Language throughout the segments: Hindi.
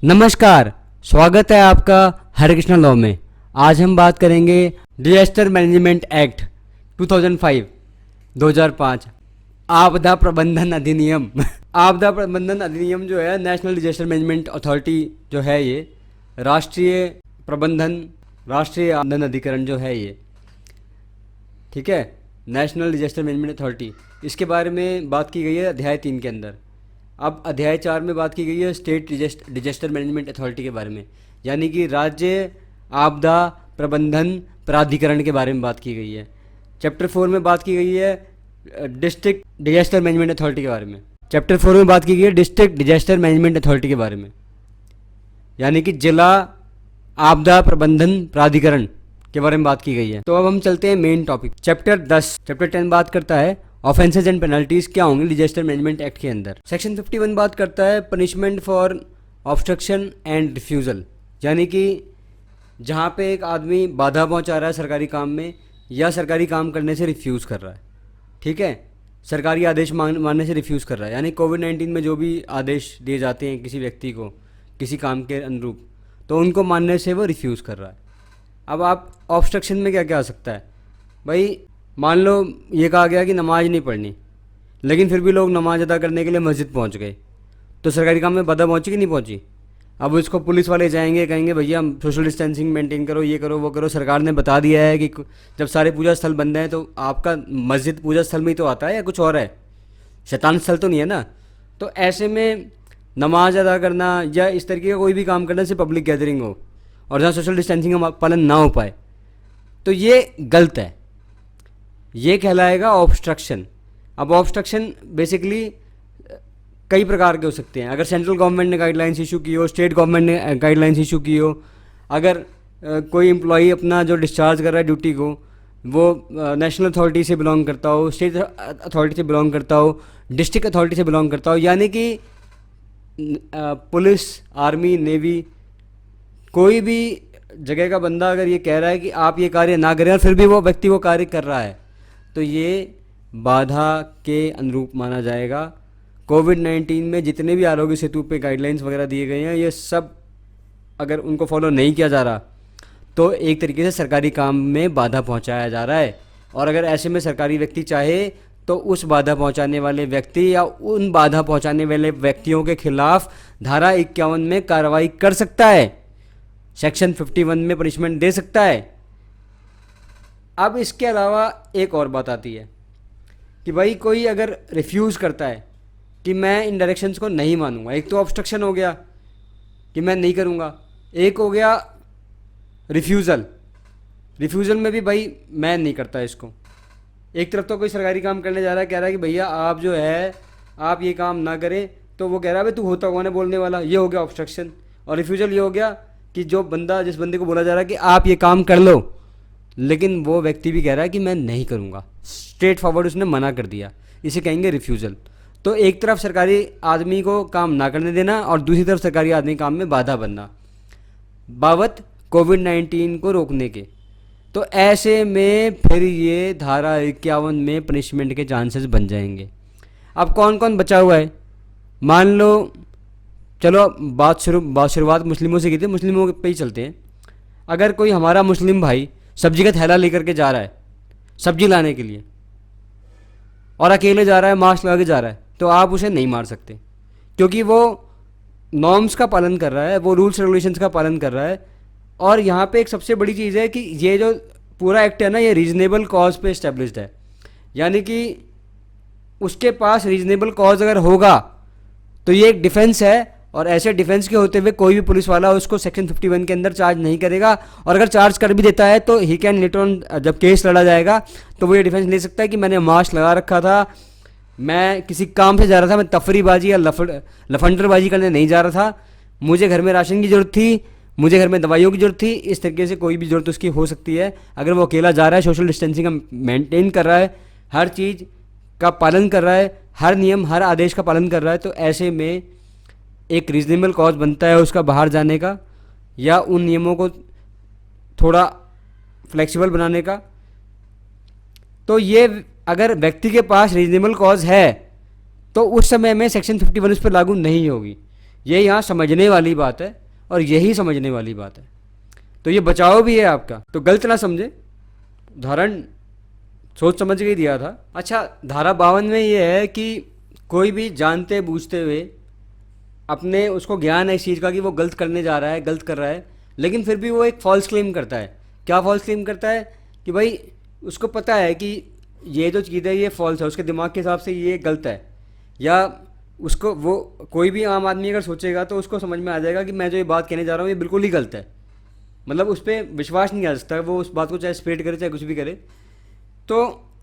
नमस्कार, स्वागत है आपका हरे कृष्णा लॉ में। आज हम बात करेंगे डिजास्टर मैनेजमेंट एक्ट 2005 आपदा प्रबंधन अधिनियम। आपदा प्रबंधन अधिनियम जो है, नेशनल डिजास्टर मैनेजमेंट अथॉरिटी जो है, ये राष्ट्रीय आपदा अधिकरण जो है ये, ठीक है, नेशनल डिजास्टर मैनेजमेंट अथॉरिटी, इसके बारे में बात की गई है अध्याय 3 के अंदर। अब अध्याय 4 में बात की गई है स्टेट डिजास्टर मैनेजमेंट अथॉरिटी के बारे में, यानी कि राज्य आपदा प्रबंधन प्राधिकरण के बारे में बात की गई है। चैप्टर 4 में बात की गई है डिस्ट्रिक्ट डिजास्टर मैनेजमेंट अथॉरिटी के बारे में। चैप्टर 4 में बात की गई है डिस्ट्रिक्ट डिजास्टर मैनेजमेंट अथॉरिटी के बारे में, यानी कि जिला आपदा प्रबंधन प्राधिकरण के बारे में बात की गई है। तो अब हम चलते हैं मेन टॉपिक। चैप्टर 10 बात करता है ऑफेंसेज एंड पेनल्टीज क्या होंगे डिजास्टर मैनेजमेंट एक्ट के अंदर। सेक्शन 51 बात करता है punishment for obstruction and refusal, यानी कि जहाँ पे एक आदमी बाधा पहुँचा रहा है सरकारी काम में या सरकारी काम करने से रिफ्यूज़ कर रहा है, ठीक है, सरकारी आदेश मानने से रिफ्यूज़ कर रहा है, यानी कोविड-19 में जो भी आदेश दिए जाते हैं किसी व्यक्ति को किसी काम के अनुरूप, तो उनको मानने से वो रिफ्यूज़ कर रहा है। अब आप ऑब्स्ट्रक्शन में क्या क्या आ सकता है भाई, मान लो ये कहा गया कि नमाज नहीं पढ़नी, लेकिन फिर भी लोग नमाज अदा करने के लिए मस्जिद पहुंच गए, तो सरकारी काम में बाधा पहुंची कि नहीं पहुंची। अब उसको पुलिस वाले जाएंगे, कहेंगे भैया सोशल डिस्टेंसिंग मेंटेन करो, ये करो वो करो, सरकार ने बता दिया है कि जब सारे पूजा स्थल बंद हैं तो आपका मस्जिद पूजा स्थल में ही तो आता है या कुछ और है, शैतान स्थल तो नहीं है ना। तो ऐसे में नमाज अदा करना या इस तरीके का कोई भी काम करना से पब्लिक गैदरिंग हो और जहाँ सोशल डिस्टेंसिंग का पालन ना हो पाए, तो ये गलत है, ये कहलाएगा ऑब्स्ट्रक्शन। अब ऑब्स्ट्रक्शन बेसिकली कई प्रकार के हो सकते हैं। अगर सेंट्रल गवर्नमेंट ने गाइडलाइंस इशू की हो, स्टेट गवर्नमेंट ने गाइडलाइंस इशू की हो, अगर कोई एम्प्लॉई अपना जो डिस्चार्ज कर रहा है ड्यूटी को वो नेशनल अथॉरिटी से बिलोंग करता हो, स्टेट अथॉरिटी से बिलोंग करता हो, डिस्ट्रिक्ट अथॉरिटी से बिलोंग करता हो, यानी कि पुलिस, आर्मी, नेवी, कोई भी जगह का बंदा अगर ये कह रहा है कि आप ये कार्य ना करें और फिर भी वो व्यक्ति वो कार्य कर रहा है, तो ये बाधा के अनुरूप माना जाएगा। कोविड-19 में जितने भी आरोग्य सेतु पे गाइडलाइंस वगैरह दिए गए हैं, ये सब अगर उनको फॉलो नहीं किया जा रहा तो एक तरीके से सरकारी काम में बाधा पहुंचाया जा रहा है। और अगर ऐसे में सरकारी व्यक्ति चाहे तो उस बाधा पहुंचाने वाले व्यक्ति या उन बाधा पहुंचाने वाले व्यक्तियों के खिलाफ धारा 51 में कार्रवाई कर सकता है, सेक्शन 51 में पनिशमेंट दे सकता है। अब इसके अलावा एक और बात आती है कि भाई कोई अगर रिफ्यूज़ करता है कि मैं इन डायरेक्शंस को नहीं मानूंगा, एक तो ऑब्स्ट्रक्शन हो गया कि मैं नहीं करूंगा, एक हो गया रिफ्यूज़ल में भी भाई मैं नहीं करता इसको। एक तरफ तो कोई सरकारी काम करने जा रहा है, कह रहा है कि भैया आप जो है आप ये काम ना करें, तो वो कह रहा है भाई तू होता कौन है बोलने वाला, ये हो गया ऑब्स्ट्रक्शन। और रिफ्यूज़ल ये हो गया कि जिस बंदे को बोला जा रहा है कि आप ये काम कर लो, लेकिन वो व्यक्ति भी कह रहा है कि मैं नहीं करूँगा, स्ट्रेट फॉरवर्ड उसने मना कर दिया, इसे कहेंगे रिफ्यूज़ल। तो एक तरफ सरकारी आदमी को काम ना करने देना और दूसरी तरफ सरकारी आदमी काम में बाधा बनना बाबत कोविड-19 को रोकने के। तो ऐसे में फिर ये धारा 51 में पनिशमेंट के चांसेस बन जाएंगे। अब कौन कौन बचा हुआ है, मान लो, चलो शुरुआत मुस्लिमों से की थी, मुस्लिमों पे ही चलते हैं। अगर कोई हमारा मुस्लिम भाई सब्जी का थैला लेकर के जा रहा है सब्जी लाने के लिए और अकेले जा रहा है, मास्क लगा के जा रहा है, तो आप उसे नहीं मार सकते, क्योंकि वो नॉर्म्स का पालन कर रहा है, वो रूल्स रेगुलेशंस का पालन कर रहा है। और यहाँ पे एक सबसे बड़ी चीज़ है कि ये जो पूरा एक्ट है ना, ये रीजनेबल कॉज पे इस्टेब्लिश्ड है, यानी कि उसके पास रीजनेबल कॉज अगर होगा तो ये एक डिफेंस है, और ऐसे डिफेंस के होते हुए कोई भी पुलिस वाला उसको सेक्शन 51 के अंदर चार्ज नहीं करेगा। और अगर चार्ज कर भी देता है तो ही कैन लेटर ऑन, जब केस लड़ा जाएगा तो वो ये डिफेंस ले सकता है कि मैंने मास्क लगा रखा था, मैं किसी काम से जा रहा था, मैं तफरीबाजी या लफंडरबाजी करने नहीं जा रहा था, मुझे घर में राशन की ज़रूरत थी, मुझे घर में दवाइयों की ज़रूरत थी, इस तरीके से कोई भी ज़रूरत उसकी हो सकती है। अगर वो अकेला जा रहा है, सोशल डिस्टेंसिंग का मेंटेन कर रहा है, हर चीज़ का पालन कर रहा है, हर नियम हर आदेश का पालन कर रहा है, तो ऐसे में एक रीजनेबल कॉज बनता है उसका बाहर जाने का या उन नियमों को थोड़ा फ्लेक्सिबल बनाने का। तो ये अगर व्यक्ति के पास रीजनेबल कॉज है तो उस समय में सेक्शन 51 उस पर लागू नहीं होगी, ये यहाँ समझने वाली बात है और यही समझने वाली बात है। तो ये बचाव भी है आपका, तो गलत ना समझे, उदाहरण सोच समझ के ही दिया था। अच्छा, धारा 52 में ये है कि कोई भी जानते बूझते हुए अपने उसको ज्ञान है इस चीज़ का कि वो गलत करने जा रहा है, गलत कर रहा है, लेकिन फिर भी वो एक फॉल्स क्लेम करता है। क्या फॉल्स क्लेम करता है? कि भाई उसको पता है कि ये जो चीज़ है ये फॉल्स है, उसके दिमाग के हिसाब से ये गलत है, या उसको वो कोई भी आम आदमी अगर सोचेगा तो उसको समझ में आ जाएगा कि मैं जो ये बात कहने जा रहा हूँ ये बिल्कुल ही गलत है, मतलब उस पर विश्वास नहीं आ सकता, वो उस बात को चाहे स्प्रेड करे चाहे कुछ भी करे। तो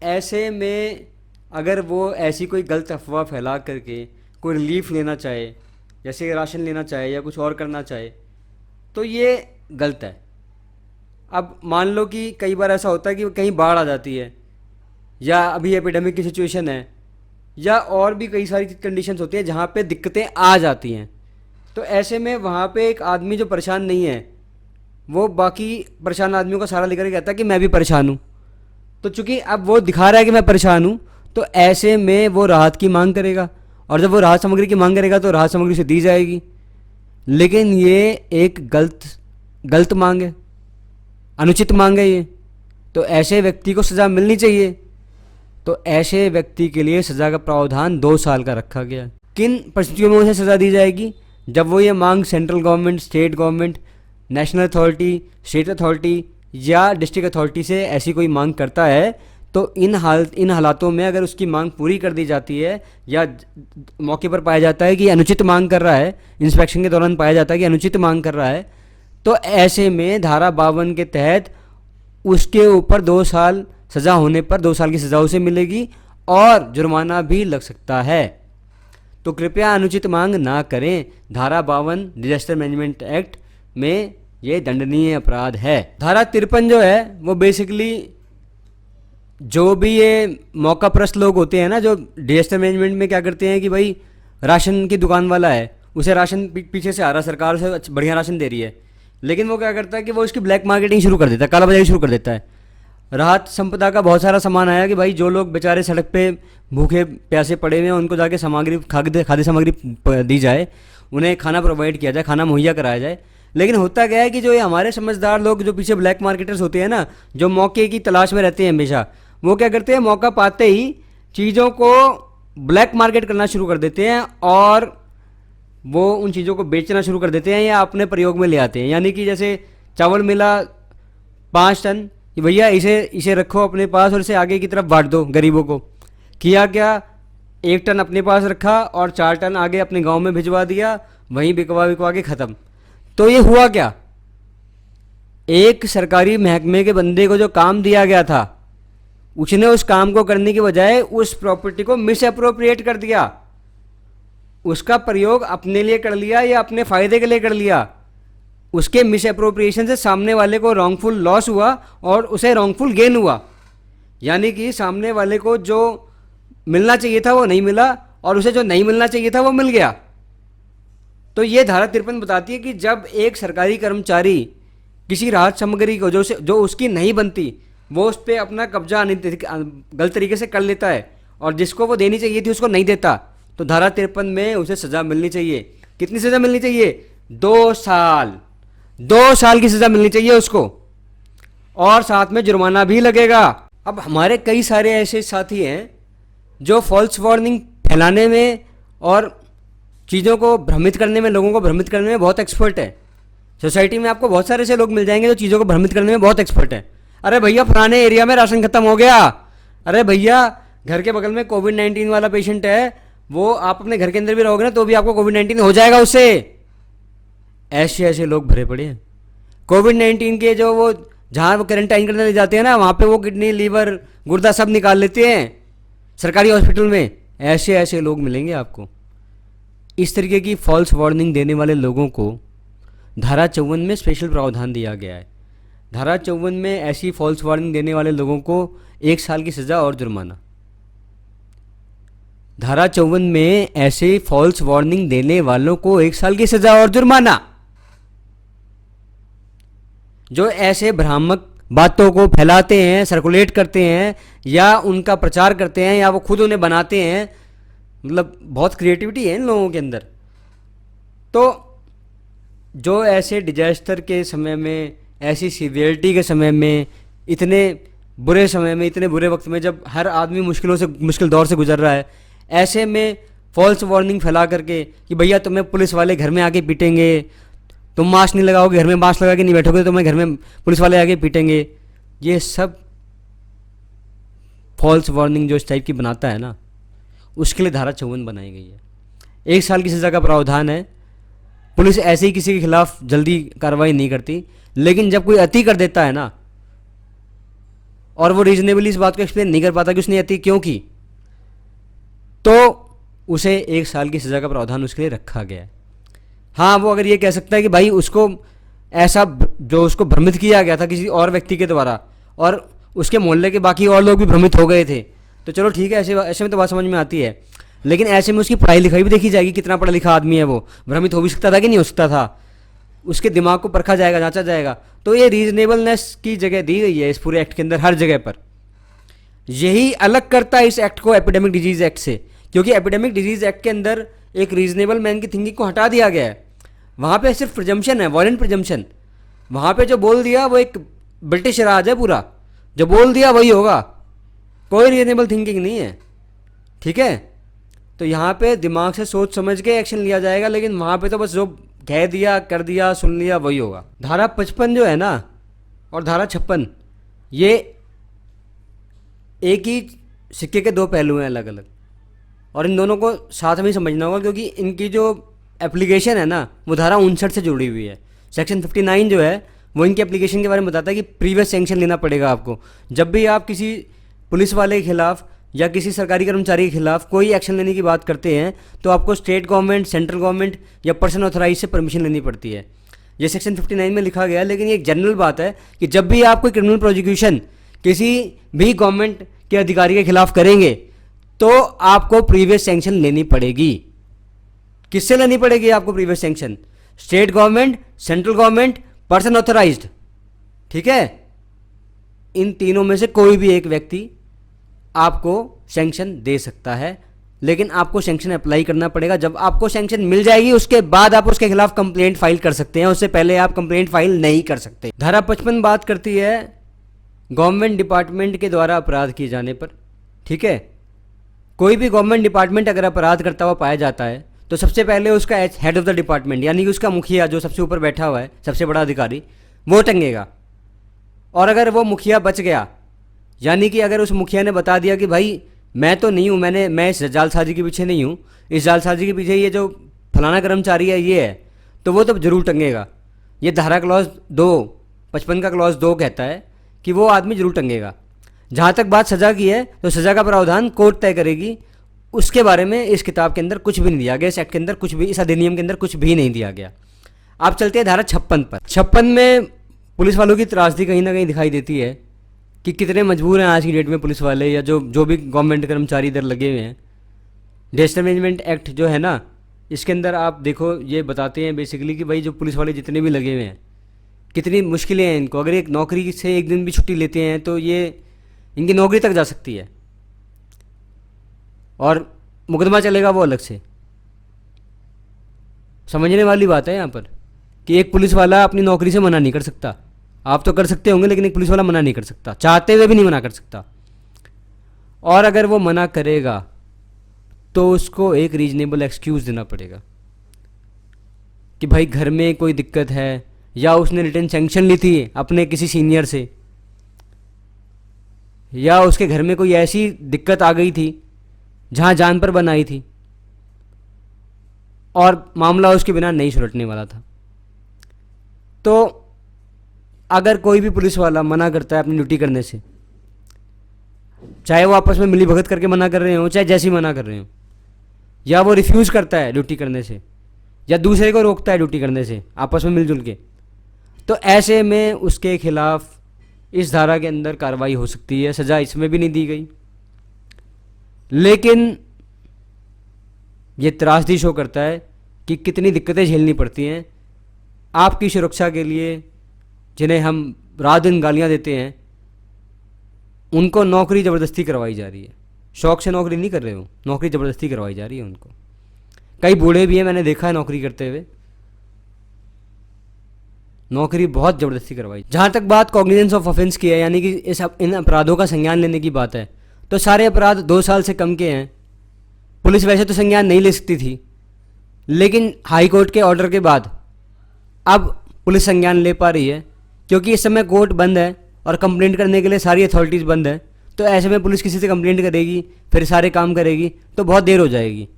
ऐसे में अगर वो ऐसी कोई गलत अफवाह फैला करके कोई रिलीफ लेना चाहे, जैसे राशन लेना चाहे या कुछ और करना चाहे, तो ये गलत है। अब मान लो कि कई बार ऐसा होता है कि कहीं बाढ़ आ जाती है, या अभी एपिडेमिक की सिचुएशन है, या और भी कई सारी कंडीशंस होती हैं जहाँ पे दिक्कतें आ जाती हैं। तो ऐसे में वहाँ पे एक आदमी जो परेशान नहीं है वो बाकी परेशान आदमियों का सहारा लेकर कहता है कि मैं भी परेशान हूँ। तो चूंकि अब वो दिखा रहा है कि मैं परेशान हूँ, तो ऐसे में वो राहत की मांग करेगा, और जब वो राहत सामग्री की मांग करेगा तो राहत सामग्री से दी जाएगी। लेकिन ये एक गलत मांग है, अनुचित मांग है ये, तो ऐसे व्यक्ति को सज़ा मिलनी चाहिए। तो ऐसे व्यक्ति के लिए सज़ा का प्रावधान 2 साल का रखा गया है। किन परिस्थितियों में उसे सज़ा दी जाएगी? जब वो ये मांग central government, state government, national authority, state authority या डिस्ट्रिक्ट अथॉरिटी से ऐसी कोई मांग करता है, तो इन हालातों में अगर उसकी मांग पूरी कर दी जाती है या मौके पर पाया जाता है कि अनुचित मांग कर रहा है, इंस्पेक्शन के दौरान पाया जाता है कि अनुचित मांग कर रहा है, तो ऐसे में धारा 52 के तहत उसके ऊपर 2 साल सज़ा होने पर 2 साल की सज़ा उसे मिलेगी और जुर्माना भी लग सकता है। तो कृपया अनुचित मांग ना करें। धारा 52 डिजास्टर मैनेजमेंट एक्ट में ये दंडनीय अपराध है। धारा 53 जो है वो बेसिकली जो भी ये मौकाप्रस्त लोग होते हैं ना, जो डिजास्टर मैनेजमेंट में क्या करते हैं कि भाई राशन की दुकान वाला है, उसे राशन पीछे से आ रहा, सरकार से बढ़िया राशन दे रही है, लेकिन वो क्या करता है कि वो इसकी ब्लैक मार्केटिंग शुरू कर देता है, कालाबाजारी शुरू कर देता है। राहत संपदा का बहुत सारा सामान आया कि भाई जो लोग बेचारे सड़क पे भूखे प्यासे पड़े हुए हैं उनको जाके खाद्य सामग्री दी जाए, उन्हें खाना प्रोवाइड किया जाए, खाना मुहैया कराया जाए। लेकिन होता क्या है कि जो ये हमारे समझदार लोग जो पीछे ब्लैक मार्केटर्स होते हैं ना, जो मौके की तलाश में रहते हैं हमेशा, वो क्या करते हैं, मौका पाते ही चीज़ों को ब्लैक मार्केट करना शुरू कर देते हैं और वो उन चीज़ों को बेचना शुरू कर देते हैं या अपने प्रयोग में ले आते हैं। यानी कि जैसे चावल मिला 5 टन, भैया इसे रखो अपने पास और इसे आगे की तरफ बांट दो गरीबों को। किया क्या, 1 टन अपने पास रखा और 4 टन आगे अपने गांव में भिजवा दिया, वहीं बिकवा के ख़त्म। तो ये हुआ क्या, एक सरकारी महकमे के बंदे को जो काम दिया गया था, उसने उस काम को करने के बजाय उस प्रॉपर्टी को मिस अप्रोप्रिएट कर दिया, उसका प्रयोग अपने लिए कर लिया या अपने फ़ायदे के लिए कर लिया। उसके मिस अप्रोप्रिएशन से सामने वाले को रॉन्गफुल लॉस हुआ और उसे रॉन्गफुल गेन हुआ। यानी कि सामने वाले को जो मिलना चाहिए था वो नहीं मिला और उसे जो नहीं मिलना चाहिए था वो मिल गया। तो ये धारा 53 बताती है कि जब एक सरकारी कर्मचारी किसी राहत सामग्री को जो उसकी नहीं बनती, वो उस पर अपना कब्जा गलत तरीके से कर लेता है और जिसको वो देनी चाहिए थी उसको नहीं देता, तो धारा 53 में उसे सज़ा मिलनी चाहिए। कितनी सज़ा मिलनी चाहिए? 2 साल। 2 साल की सज़ा मिलनी चाहिए उसको और साथ में जुर्माना भी लगेगा। अब हमारे कई सारे ऐसे साथी हैं जो फॉल्स वार्निंग फैलाने में और चीज़ों को भ्रमित करने में, लोगों को भ्रमित करने में बहुत एक्सपर्ट है। सोसाइटी में आपको बहुत सारे ऐसे लोग मिल जाएंगे जो चीज़ों को भ्रमित करने में बहुत एक्सपर्ट है। अरे भैया फलाने एरिया में राशन खत्म हो गया, अरे भैया घर के बगल में कोविड-19 वाला पेशेंट है, वो आप अपने घर के अंदर भी रहोगे ना तो भी आपको कोविड-19 हो जाएगा उससे। ऐसे लोग भरे पड़े हैं। कोविड-19 के जो वो जहाँ वो क्वारंटाइन करने ले जाते हैं ना, वहाँ पे वो किडनी, लीवर, गुर्दा सब निकाल लेते हैं सरकारी हॉस्पिटल में। ऐसे लोग मिलेंगे आपको। इस तरीके की फॉल्स वार्निंग देने वाले लोगों को धारा 54 में स्पेशल प्रावधान दिया गया है। धारा 54 में ऐसी फॉल्स वार्निंग देने वाले लोगों को 1 साल की सज़ा और जुर्माना। धारा 54 में ऐसे फॉल्स वार्निंग देने वालों को 1 साल की सज़ा और जुर्माना। जो ऐसे भ्रामक बातों को फैलाते हैं, सर्कुलेट करते हैं या उनका प्रचार करते हैं या वो खुद उन्हें बनाते हैं, मतलब बहुत क्रिएटिविटी है इन लोगों के अंदर। तो जो ऐसे डिजास्टर के समय में, ऐसी सीवियरिटी के समय में, इतने बुरे समय में, इतने बुरे वक्त में, जब हर आदमी मुश्किल दौर से गुजर रहा है, ऐसे में फॉल्स वार्निंग फैला करके कि भैया तुम्हें पुलिस वाले घर में आके पीटेंगे, तुम मास्क नहीं लगाओगे, घर में मास्क लगा के नहीं बैठोगे तो तुम्हें घर में पुलिस वाले आके पीटेंगे, ये सब फॉल्स वार्निंग जो इस टाइप की बनाता है ना, उसके लिए धारा 54 बनाई गई है। 1 साल की सज़ा का प्रावधान है। पुलिस ऐसे ही किसी के खिलाफ जल्दी कार्रवाई नहीं करती, लेकिन जब कोई अति कर देता है ना, और वो रीजनेबली इस बात को एक्सप्लेन नहीं कर पाता कि उसने अति क्यों की, तो उसे 1 साल की सज़ा का प्रावधान उसके लिए रखा गया है। हाँ, वो अगर ये कह सकता है कि भाई उसको ऐसा जो उसको भ्रमित किया गया था किसी और व्यक्ति के द्वारा, और उसके मोहल्ले के बाकी और लोग भी भ्रमित हो गए थे, तो चलो ठीक है, ऐसे ऐसे में तो बात समझ में आती है। लेकिन ऐसे में उसकी पढ़ाई लिखाई भी देखी जाएगी, कितना पढ़ा लिखा आदमी है, वो भ्रमित हो भी सकता था कि नहीं हो सकता था, उसके दिमाग को परखा जाएगा, जांचा जाएगा। तो ये रीजनेबलनेस की जगह दी गई है इस पूरे एक्ट के अंदर, हर जगह पर। यही अलग करता है इस एक्ट को एपिडेमिक डिजीज एक्ट से, क्योंकि एपिडेमिक डिजीज एक्ट के अंदर एक रीजनेबल मैन की थिंकिंग को हटा दिया गया है। वहाँ पे सिर्फ प्रिजम्पशन है, वायलेंट प्रिजम्पशन। वहाँ पे जो बोल दिया वो एक ब्रिटिश राज है पूरा, जो बोल दिया वही होगा, कोई रीजनेबल थिंकिंग नहीं है, ठीक है। तो यहाँ पे दिमाग से सोच समझ के एक्शन लिया जाएगा, लेकिन वहाँ पे तो बस जो कह दिया, कर दिया, सुन लिया, वही होगा। धारा 55 जो है ना, और धारा 56, ये एक ही सिक्के के दो पहलू हैं अलग अलग, और इन दोनों को साथ में ही समझना होगा, क्योंकि इनकी जो एप्लीकेशन है ना, वो धारा 59 से जुड़ी हुई है। सेक्शन 59 जो है वो इनके एप्लीकेशन के बारे में बताता है कि प्रीवियस सैंक्शन लेना पड़ेगा आपको। जब भी आप किसी पुलिस वाले के खिलाफ या किसी सरकारी कर्मचारी के खिलाफ कोई एक्शन लेने की बात करते हैं, तो आपको स्टेट गवर्नमेंट, सेंट्रल गवर्नमेंट या पर्सन ऑथराइज से परमिशन लेनी पड़ती है। ये सेक्शन 59 में लिखा गया है, लेकिन ये एक जनरल बात है कि जब भी आप कोई क्रिमिनल प्रोसिक्यूशन किसी भी गवर्नमेंट के अधिकारी के खिलाफ करेंगे, तो आपको प्रीवियस सैंक्शन लेनी पड़ेगी। किससे लेनी पड़ेगी आपको previous sanction? State government, central government, person authorised, ठीक है। इन तीनों में से कोई भी एक व्यक्ति आपको सैंक्शन दे सकता है, लेकिन आपको सैंक्शन अप्लाई करना पड़ेगा। जब आपको सैंक्शन मिल जाएगी, उसके बाद आप उसके खिलाफ कंप्लेंट फाइल कर सकते हैं, उससे पहले आप कंप्लेंट फाइल नहीं कर सकते। धारा 55 बात करती है गवर्नमेंट डिपार्टमेंट के द्वारा अपराध किए जाने पर, ठीक है। कोई भी गवर्नमेंट डिपार्टमेंट अगर अपराध करता हुआ पाया जाता है, तो सबसे पहले उसका हेड ऑफ द डिपार्टमेंट, यानी कि उसका मुखिया जो सबसे ऊपर बैठा हुआ है, सबसे बड़ा अधिकारी, वो टंगेगा। और अगर वो मुखिया बच गया, यानी कि अगर उस मुखिया ने बता दिया कि भाई मैं तो नहीं हूँ, मैं इस जालसाजी के पीछे नहीं हूँ, इस जालसाजी के पीछे ये जो फलाना कर्मचारी है ये है, तो वो तो जरूर टंगेगा। ये धारा क्लॉज 2, 55 का क्लॉज 2 कहता है कि वो आदमी जरूर टंगेगा। जहाँ तक बात सज़ा की है, तो सज़ा का प्रावधान कोर्ट तय करेगी। उसके बारे में इस किताब के अंदर कुछ भी नहीं दिया गया, इस एक्ट के अंदर कुछ भी, इस अधिनियम के अंदर कुछ भी नहीं दिया गया। आप चलते हैं धारा 56 पर। 56 में पुलिस वालों की त्रासदी कहीं ना कहीं दिखाई देती है कि कितने मजबूर हैं आज की डेट में पुलिस वाले, या जो भी गवर्नमेंट कर्मचारी इधर लगे हुए हैं। डिजास्टर मैनेजमेंट एक्ट जो है ना, इसके अंदर आप देखो, ये बताते हैं बेसिकली कि भाई जो पुलिस वाले जितने भी लगे हुए हैं, कितनी मुश्किलें हैं इनको। अगर एक नौकरी से एक दिन भी छुट्टी लेते हैं, तो ये इनकी नौकरी तक जा सकती है, और मुकदमा चलेगा वो अलग से। समझने वाली बात है यहाँ पर कि एक पुलिस वाला अपनी नौकरी से मना नहीं कर सकता। आप तो कर सकते होंगे, लेकिन एक पुलिस वाला मना नहीं कर सकता, चाहते हुए भी नहीं मना कर सकता। और अगर वो मना करेगा, तो उसको एक रीजनेबल एक्सक्यूज़ देना पड़ेगा कि भाई घर में कोई दिक्कत है, या उसने रिटर्न सैंक्शन ली थी अपने किसी सीनियर से, या उसके घर में कोई ऐसी दिक्कत आ गई थी जहाँ जान पर बन आई थी, और मामला उसके बिना नहीं सुलझने वाला था। तो अगर कोई भी पुलिस वाला मना करता है अपनी ड्यूटी करने से, चाहे वो आपस में मिली भगत करके मना कर रहे हो, चाहे जैसी मना कर रहे हो, या वो रिफ्यूज़ करता है ड्यूटी करने से, या दूसरे को रोकता है ड्यूटी करने से आपस में मिलजुल के, तो ऐसे में उसके खिलाफ इस धारा के अंदर कार्रवाई हो सकती है। सज़ा इसमें भी नहीं दी गई, लेकिन ये त्रासदी शो करता है कि कितनी दिक्कतें झेलनी पड़ती हैं आपकी सुरक्षा के लिए। जिन्हें हम रात दिन गालियाँ देते हैं, उनको नौकरी ज़बरदस्ती करवाई जा रही है। शौक से नौकरी नहीं कर रहे हो, नौकरी ज़बरदस्ती करवाई जा रही है उनको। कई बूढ़े भी हैं, मैंने देखा है नौकरी करते हुए, नौकरी बहुत ज़बरदस्ती करवाई। जहाँ तक बात कॉग्निजेंस ऑफ ऑफेंस की है, यानी कि इन अपराधों का संज्ञान लेने की बात है, तो सारे अपराध 2 साल से कम के हैं। पुलिस वैसे तो संज्ञान नहीं ले सकती थी, लेकिन हाई कोर्ट के ऑर्डर के बाद अब पुलिस संज्ञान ले पा रही है, क्योंकि इस समय कोर्ट बंद है और कंप्लेंट करने के लिए सारी अथॉरिटीज़ बंद है। तो ऐसे में पुलिस किसी से कंप्लेंट करेगी, फिर सारे काम करेगी, तो बहुत देर हो जाएगी।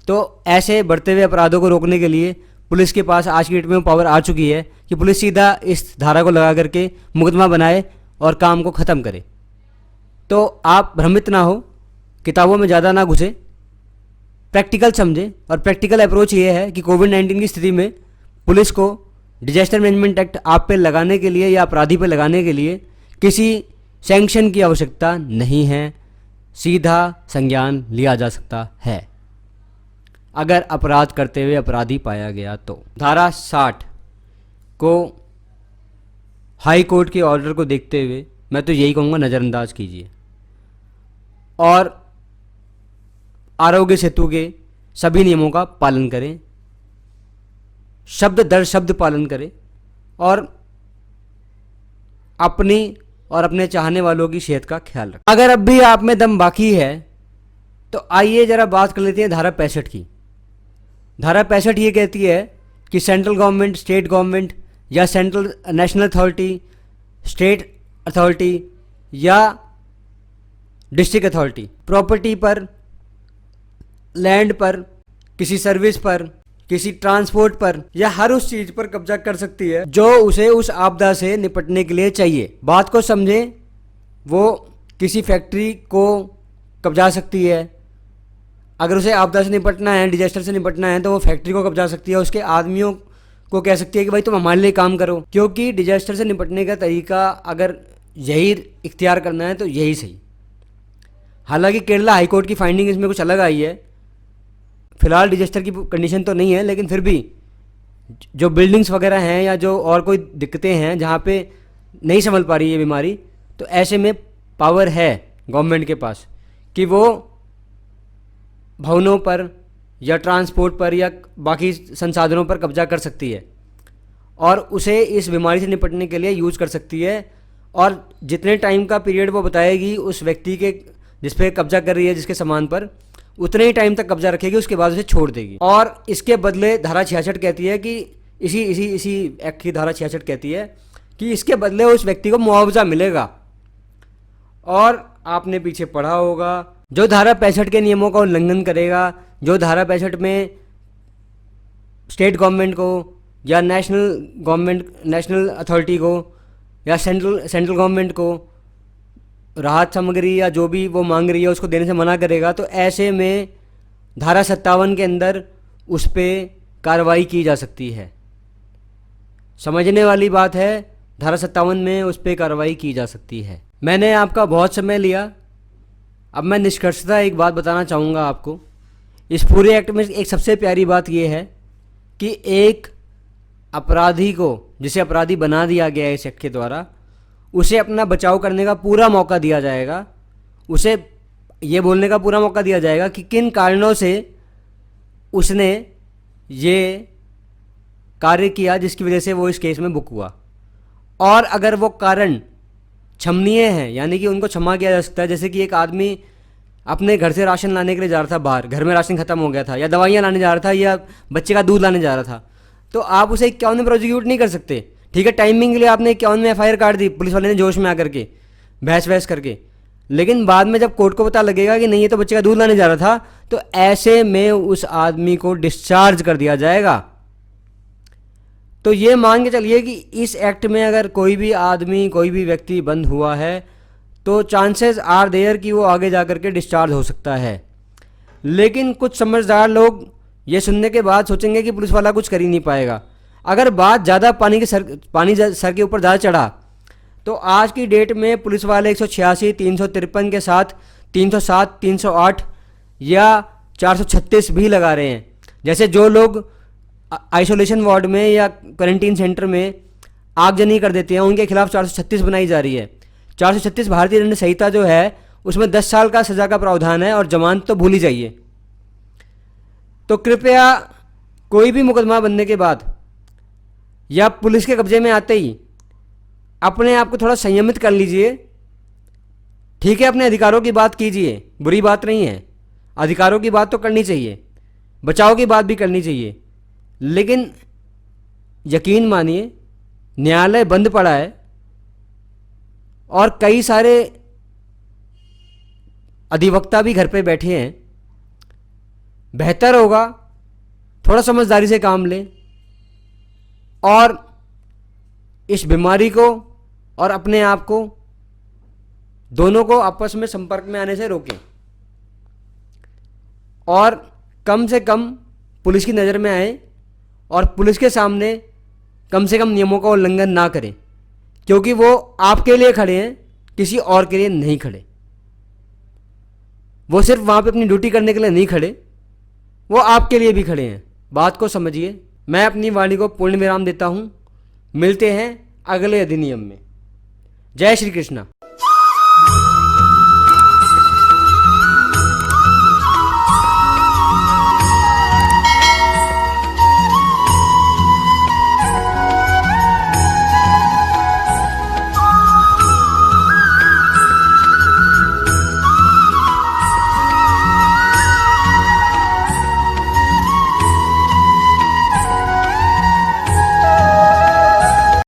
तो ऐसे बढ़ते हुए अपराधों को रोकने के लिए पुलिस के पास आज की डेट में पावर आ चुकी है कि पुलिस सीधा इस धारा को लगा करके मुकदमा बनाए और काम को ख़त्म करे। तो आप भ्रमित ना हो, किताबों में ज़्यादा ना घुसे, प्रैक्टिकल समझें। और प्रैक्टिकल अप्रोच ये है कि कोविड-19 की स्थिति में पुलिस को डिजास्टर मैनेजमेंट एक्ट आप पे लगाने के लिए या अपराधी पे लगाने के लिए किसी सैंक्शन की आवश्यकता नहीं है, सीधा संज्ञान लिया जा सकता है अगर अपराध करते हुए अपराधी पाया गया तो। धारा 60 को हाई कोर्ट के ऑर्डर को देखते हुए मैं तो यही कहूँगा, नज़रअंदाज कीजिए और आरोग्य सेतु के सभी नियमों का पालन करें, शब्द दर शब्द पालन करें और अपनी और अपने चाहने वालों की सेहत का ख्याल रखें। अगर अब भी आप में दम बाकी है तो आइए ज़रा बात कर लेते हैं धारा 65 की। धारा 65 ये कहती है कि सेंट्रल गवर्नमेंट, स्टेट गवर्नमेंट या central national authority, state authority या डिस्ट्रिक्ट अथॉरिटी प्रॉपर्टी पर, लैंड पर, किसी सर्विस पर, किसी ट्रांसपोर्ट पर या हर उस चीज़ पर कब्जा कर सकती है जो उसे उस आपदा से निपटने के लिए चाहिए। बात को समझें, वो किसी फैक्ट्री को कब्जा सकती है। अगर उसे आपदा से निपटना है, डिजास्टर से निपटना है, तो वो फैक्ट्री को कब्जा सकती है, उसके आदमियों को कह सकती है कि भाई तुम हमारे लिए काम करो। क्योंकि डिजास्टर से निपटने का तरीका अगर यही इख्तियार करना है तो यही सही। हालांकि केरला हाई कोर्ट की फाइंडिंग इसमें कुछ अलग आई है। फिलहाल डिजास्टर की कंडीशन तो नहीं है, लेकिन फिर भी जो बिल्डिंग्स वगैरह हैं या जो और कोई दिक्कतें हैं जहाँ पे नहीं संभल पा रही है बीमारी, तो ऐसे में पावर है गवर्नमेंट के पास कि वो भवनों पर या ट्रांसपोर्ट पर या बाकी संसाधनों पर कब्जा कर सकती है और उसे इस बीमारी से निपटने के लिए यूज़ कर सकती है। और जितने टाइम का पीरियड वो बताएगी उस व्यक्ति के जिस पे कब्जा कर रही है, जिसके सामान पर, उतने ही टाइम तक कब्जा रखेगी, उसके बाद उसे छोड़ देगी। और इसके बदले धारा 66 कहती है कि इसी एक्ट की धारा 66 कहती है कि इसके बदले उस व्यक्ति को मुआवजा मिलेगा। और आपने पीछे पढ़ा होगा, जो धारा 65 के नियमों का उल्लंघन करेगा, जो धारा 65 में स्टेट गवर्नमेंट को या नेशनल अथॉरिटी को या सेंट्रल गवर्नमेंट को राहत सामग्री या जो भी वो मांग रही है उसको देने से मना करेगा, तो ऐसे में धारा 57 के अंदर उस पर कार्रवाई की जा सकती है। समझने वाली बात है, धारा 57 में उस पर कार्रवाई की जा सकती है। मैंने आपका बहुत समय लिया, अब मैं निष्कर्षतः एक बात बताना चाहूँगा आपको। इस पूरे एक्ट में एक सबसे प्यारी बात यह है कि एक अपराधी को, जिसे अपराधी बना दिया गया है इस एक्ट के द्वारा, उसे अपना बचाव करने का पूरा मौका दिया जाएगा। उसे ये बोलने का पूरा मौका दिया जाएगा कि किन कारणों से उसने ये कार्य किया जिसकी वजह से वो इस केस में बुक हुआ। और अगर वो कारण क्षमनीय हैं, यानी कि उनको क्षमा किया जा सकता है। जैसे कि एक आदमी अपने घर से राशन लाने के लिए जा रहा था बाहर, घर में राशन खत्म हो गया था, या दवाइयाँ लाने जा रहा था, या बच्चे का दूध लाने जा रहा था, तो आप उसे 51 में प्रोसिक्यूट नहीं कर सकते। ठीक है, टाइमिंग के लिए आपने 51 में FIR काट दी, पुलिस वाले ने जोश में आकर के बहस करके, लेकिन बाद में जब कोर्ट को पता लगेगा कि नहीं ये तो बच्चे का दूध लाने जा रहा था, तो ऐसे में उस आदमी को डिस्चार्ज कर दिया जाएगा। तो ये मान के चलिए कि इस एक्ट में अगर कोई भी आदमी, कोई भी व्यक्ति बंद हुआ है तो चांसेस आर देयर कि वो आगे जा कर के डिस्चार्ज हो सकता है। लेकिन कुछ समझदार लोग ये सुनने के बाद सोचेंगे कि पुलिस वाला कुछ कर ही नहीं पाएगा। अगर बात ज़्यादा पानी सर के ऊपर ज़्यादा चढ़ा तो आज की डेट में पुलिस वाले 186, 353 के साथ 307, 308 या 436 भी लगा रहे हैं। जैसे जो लोग आइसोलेशन वार्ड में या क्वारंटीन सेंटर में आगजनी कर देते हैं, उनके खिलाफ 436 बनाई जा रही है। 436 भारतीय दंड संहिता जो है उसमें 10 साल का सज़ा का प्रावधान है और जमानत तो भूल ही जाइए। तो कृपया कोई भी मुकदमा बनने के बाद या पुलिस के कब्जे में आते ही अपने आप को थोड़ा संयमित कर लीजिए। ठीक है, अपने अधिकारों की बात कीजिए, बुरी बात नहीं है, अधिकारों की बात तो करनी चाहिए, बचाव की बात भी करनी चाहिए, लेकिन यकीन मानिए न्यायालय बंद पड़ा है और कई सारे अधिवक्ता भी घर पे बैठे हैं। बेहतर होगा थोड़ा समझदारी से काम लें और इस बीमारी को और अपने आप को दोनों को आपस में संपर्क में आने से रोकें और कम से कम पुलिस की नज़र में आए और पुलिस के सामने कम से कम नियमों का उल्लंघन ना करें, क्योंकि वो आपके लिए खड़े हैं, किसी और के लिए नहीं खड़े। वो सिर्फ वहाँ पे अपनी ड्यूटी करने के लिए नहीं खड़े, वो आपके लिए भी खड़े हैं। बात को समझिए। मैं अपनी वाणी को पूर्ण विराम देता हूँ। मिलते हैं अगले अधिनियम में। जय श्री कृष्णा।